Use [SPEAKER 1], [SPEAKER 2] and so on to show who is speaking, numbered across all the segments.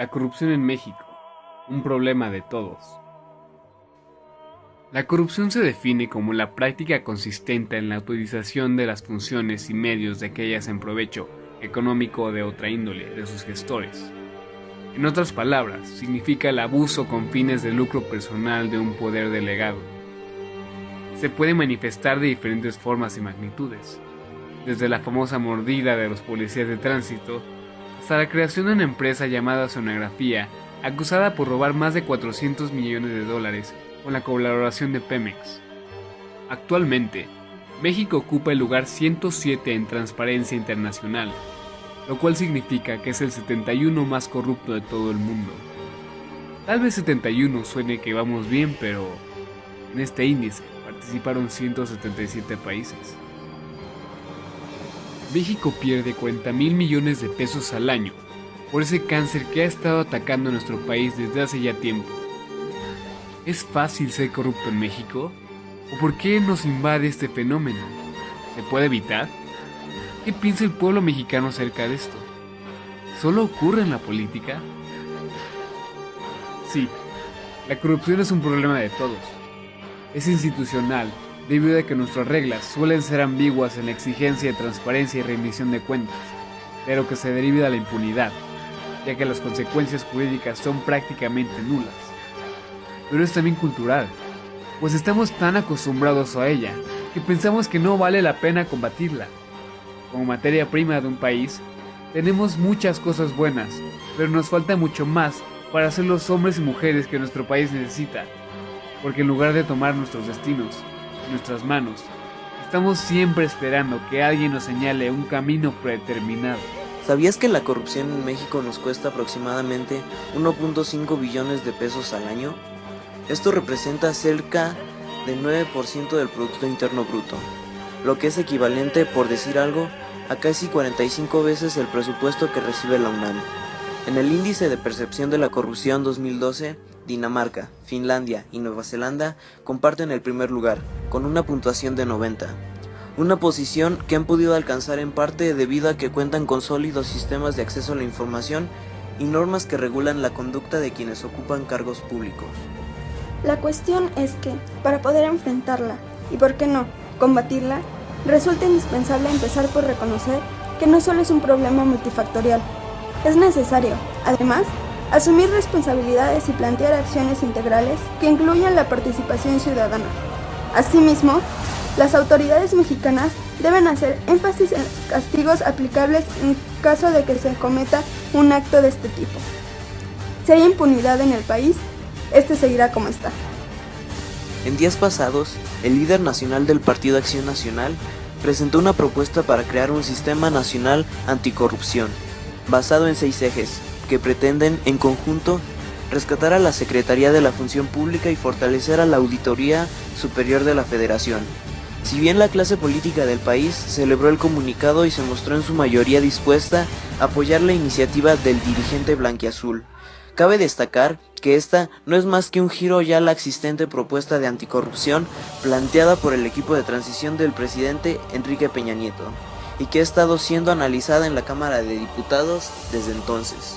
[SPEAKER 1] La corrupción en México, un problema de todos. La corrupción se define como la práctica consistente en la utilización de las funciones y medios de aquellas en provecho económico o de otra índole de sus gestores. En otras palabras, significa el abuso con fines de lucro personal de un poder delegado. Se puede manifestar de diferentes formas y magnitudes, desde la famosa mordida de los policías de tránsito hasta la creación de una empresa llamada Sonografía, acusada por robar más de $400 millones con la colaboración de Pemex. Actualmente, México ocupa el lugar 107 en Transparencia Internacional, lo cual significa que es el 71 más corrupto de todo el mundo. Tal vez 71 suene que vamos bien, pero en este índice participaron 177 países. México pierde 40,000 millones de pesos al año por ese cáncer que ha estado atacando a nuestro país desde hace ya tiempo. ¿Es fácil ser corrupto en México? ¿O por qué nos invade este fenómeno? ¿Se puede evitar? ¿Qué piensa el pueblo mexicano acerca de esto? ¿Solo ocurre en la política? Sí, la corrupción es un problema de todos. Es institucional, debido a que nuestras reglas suelen ser ambiguas en la exigencia de transparencia y rendición de cuentas, pero que se deriva de la impunidad, ya que las consecuencias jurídicas son prácticamente nulas. Pero es también cultural, pues estamos tan acostumbrados a ella que pensamos que no vale la pena combatirla. Como materia prima de un país, tenemos muchas cosas buenas, pero nos falta mucho más para ser los hombres y mujeres que nuestro país necesita, porque en lugar de tomar nuestros destinos en nuestras manos, estamos siempre esperando que alguien nos señale un camino predeterminado.
[SPEAKER 2] ¿Sabías que la corrupción en México nos cuesta aproximadamente 1.5 billones de pesos al año? Esto representa cerca del 9% del Producto Interno Bruto, lo que es equivalente, por decir algo, a casi 45 veces el presupuesto que recibe la UNAM. En el índice de percepción de la corrupción 2012, Dinamarca, Finlandia y Nueva Zelanda comparten el primer lugar, con una puntuación de 90. Una posición que han podido alcanzar en parte debido a que cuentan con sólidos sistemas de acceso a la información y normas que regulan la conducta de quienes ocupan cargos públicos.
[SPEAKER 3] La cuestión es que, para poder enfrentarla, y por qué no, combatirla, resulta indispensable empezar por reconocer que no solo es un problema multifactorial. Es necesario, además, asumir responsabilidades y plantear acciones integrales que incluyan la participación ciudadana. Asimismo, las autoridades mexicanas deben hacer énfasis en los castigos aplicables en caso de que se cometa un acto de este tipo. Si hay impunidad en el país, este seguirá como está.
[SPEAKER 2] En días pasados, el líder nacional del Partido Acción Nacional presentó una propuesta para crear un sistema nacional anticorrupción, basado en 6 ejes, que pretenden, en conjunto, rescatar a la Secretaría de la Función Pública y fortalecer a la Auditoría Superior de la Federación. Si bien la clase política del país celebró el comunicado y se mostró en su mayoría dispuesta a apoyar la iniciativa del dirigente blanquiazul, cabe destacar que esta no es más que un giro ya a la existente propuesta de anticorrupción planteada por el equipo de transición del presidente Enrique Peña Nieto, y que ha estado siendo analizada en la Cámara de Diputados desde entonces.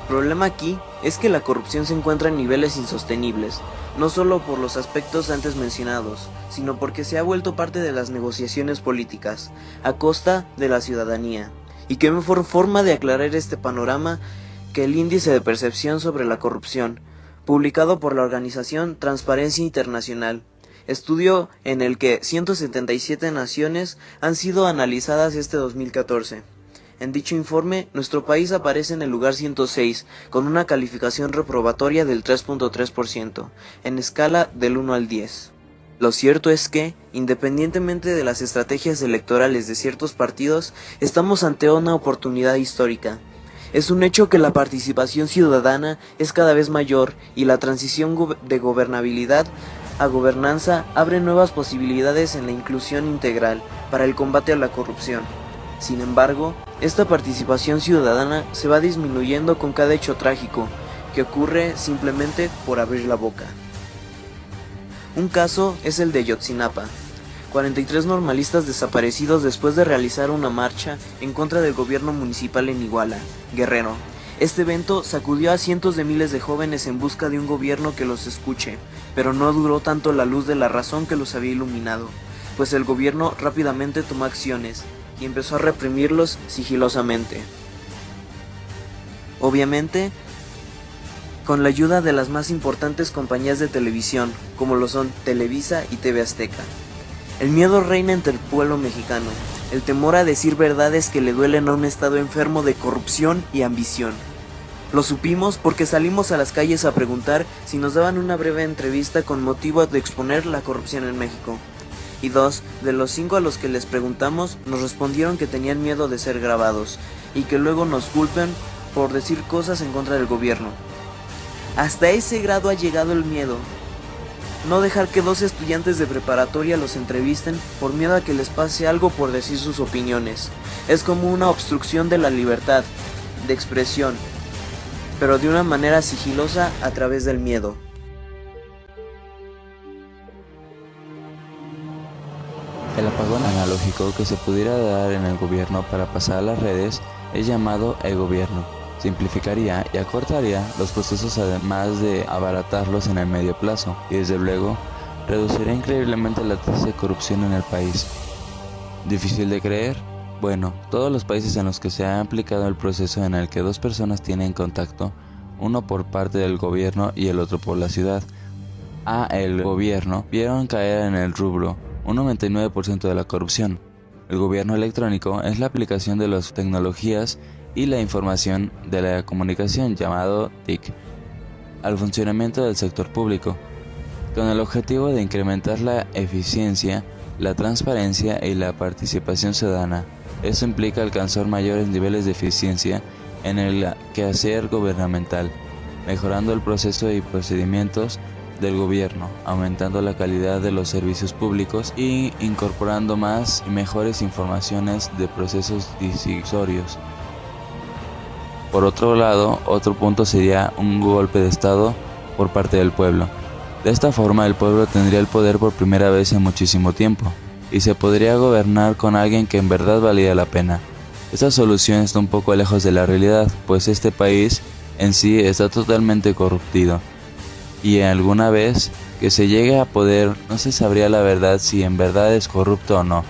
[SPEAKER 2] El problema aquí es que la corrupción se encuentra en niveles insostenibles, no solo por los aspectos antes mencionados, sino porque se ha vuelto parte de las negociaciones políticas, a costa de la ciudadanía. Y qué mejor forma de aclarar este panorama que el índice de percepción sobre la corrupción, publicado por la organización Transparencia Internacional, estudio en el que 177 naciones han sido analizadas este 2014. En dicho informe, nuestro país aparece en el lugar 106, con una calificación reprobatoria del 3.3%, en escala del 1 al 10. Lo cierto es que, independientemente de las estrategias electorales de ciertos partidos, estamos ante una oportunidad histórica. Es un hecho que la participación ciudadana es cada vez mayor y la transición de gobernabilidad a gobernanza abre nuevas posibilidades en la inclusión integral para el combate a la corrupción. Sin embargo, esta participación ciudadana se va disminuyendo con cada hecho trágico que ocurre simplemente por abrir la boca. Un caso es el de Ayotzinapa. 43 normalistas desaparecidos después de realizar una marcha en contra del gobierno municipal en Iguala, Guerrero, Este evento sacudió a cientos de miles de jóvenes en busca de un gobierno que los escuche, pero no duró tanto la luz de la razón que los había iluminado, pues el gobierno rápidamente tomó acciones y empezó a reprimirlos sigilosamente. Obviamente, con la ayuda de las más importantes compañías de televisión, como lo son Televisa y TV Azteca. El miedo reina entre el pueblo mexicano, el temor a decir verdades que le duelen a un estado enfermo de corrupción y ambición. Lo supimos porque salimos a las calles a preguntar si nos daban una breve entrevista con motivo de exponer la corrupción en México. Y 2 de los 5 a los que les preguntamos nos respondieron que tenían miedo de ser grabados y que luego nos culpen por decir cosas en contra del gobierno. Hasta ese grado ha llegado el miedo. No dejar que 2 estudiantes de preparatoria los entrevisten por miedo a que les pase algo por decir sus opiniones. Es como una obstrucción de la libertad de expresión, pero de una manera sigilosa a través del miedo.
[SPEAKER 4] El apagón analógico que se pudiera dar en el gobierno para pasar a las redes es llamado e-gobierno. Simplificaría y acortaría los procesos, además de abaratarlos en el medio plazo, y desde luego reduciría increíblemente la tasa de corrupción en el país. ¿Difícil de creer? Bueno, todos los países en los que se ha aplicado el proceso en el que 2 personas tienen contacto, uno por parte del gobierno y el otro por la ciudad, el gobierno vieron caer en el rubro un 99% de la corrupción. El gobierno electrónico es la aplicación de las tecnologías y la información de la comunicación, llamado TIC, al funcionamiento del sector público, con el objetivo de incrementar la eficiencia, la transparencia y la participación ciudadana. Eso implica alcanzar mayores niveles de eficiencia en el quehacer gubernamental, mejorando el proceso y procedimientos del gobierno, aumentando la calidad de los servicios públicos y incorporando más y mejores informaciones de procesos decisorios. Por otro lado, otro punto sería un golpe de Estado por parte del pueblo. De esta forma, el pueblo tendría el poder por primera vez en muchísimo tiempo, y se podría gobernar con alguien que en verdad valía la pena. Esta solución está un poco lejos de la realidad, pues este país en sí está totalmente corrompido, y alguna vez que se llegue a poder no se sabría la verdad si en verdad es corrupto o no,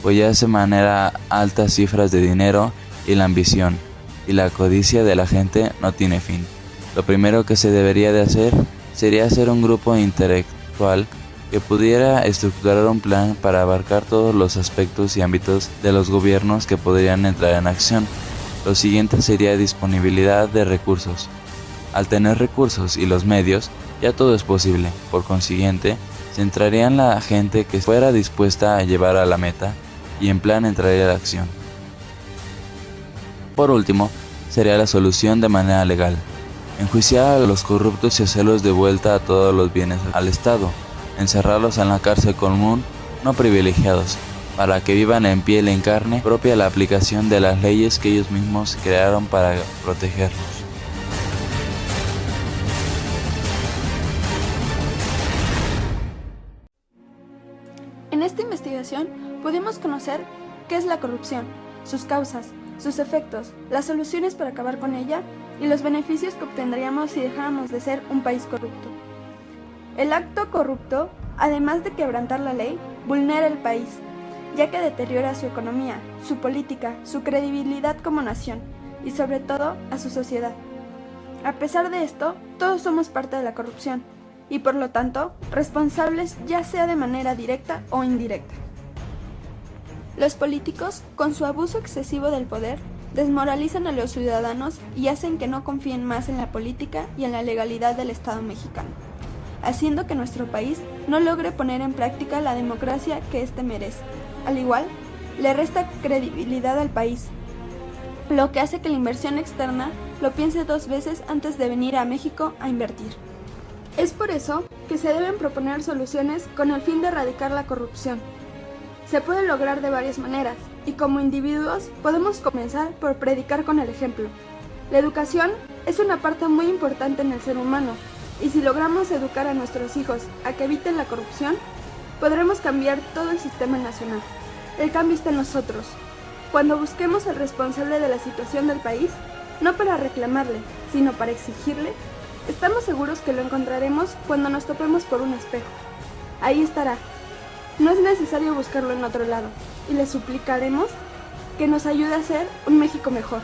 [SPEAKER 4] pues ya se maneja altas cifras de dinero y la ambición y la codicia de la gente no tiene fin. Lo primero que se debería de hacer sería hacer un grupo intelectual que pudiera estructurar un plan para abarcar todos los aspectos y ámbitos de los gobiernos que podrían entrar en acción. Lo siguiente sería disponibilidad de recursos. Al tener recursos y los medios, ya todo es posible. Por consiguiente, se entrarían la gente que fuera dispuesta a llevar a la meta y en plan entraría a la acción. Por último, sería la solución de manera legal. Enjuiciar a los corruptos y hacerlos de vuelta a todos los bienes al Estado. Encerrarlos en la cárcel común, no privilegiados, para que vivan en piel y en carne propia la aplicación de las leyes que ellos mismos crearon para protegerlos.
[SPEAKER 3] En esta investigación pudimos conocer qué es la corrupción, sus causas, sus efectos, las soluciones para acabar con ella y los beneficios que obtendríamos si dejáramos de ser un país corrupto. El acto corrupto, además de quebrantar la ley, vulnera el país, ya que deteriora su economía, su política, su credibilidad como nación y sobre todo a su sociedad. A pesar de esto, todos somos parte de la corrupción y por lo tanto responsables ya sea de manera directa o indirecta. Los políticos, con su abuso excesivo del poder, desmoralizan a los ciudadanos y hacen que no confíen más en la política y en la legalidad del Estado mexicano, haciendo que nuestro país no logre poner en práctica la democracia que éste merece. Al igual, le resta credibilidad al país, lo que hace que la inversión externa lo piense 2 veces antes de venir a México a invertir. Es por eso que se deben proponer soluciones con el fin de erradicar la corrupción. Se puede lograr de varias maneras, y como individuos podemos comenzar por predicar con el ejemplo. La educación es una parte muy importante en el ser humano, y si logramos educar a nuestros hijos a que eviten la corrupción, podremos cambiar todo el sistema nacional. El cambio está en nosotros. Cuando busquemos al responsable de la situación del país, no para reclamarle, sino para exigirle, estamos seguros que lo encontraremos cuando nos topemos por un espejo. Ahí estará. No es necesario buscarlo en otro lado, y le suplicaremos que nos ayude a hacer un México mejor.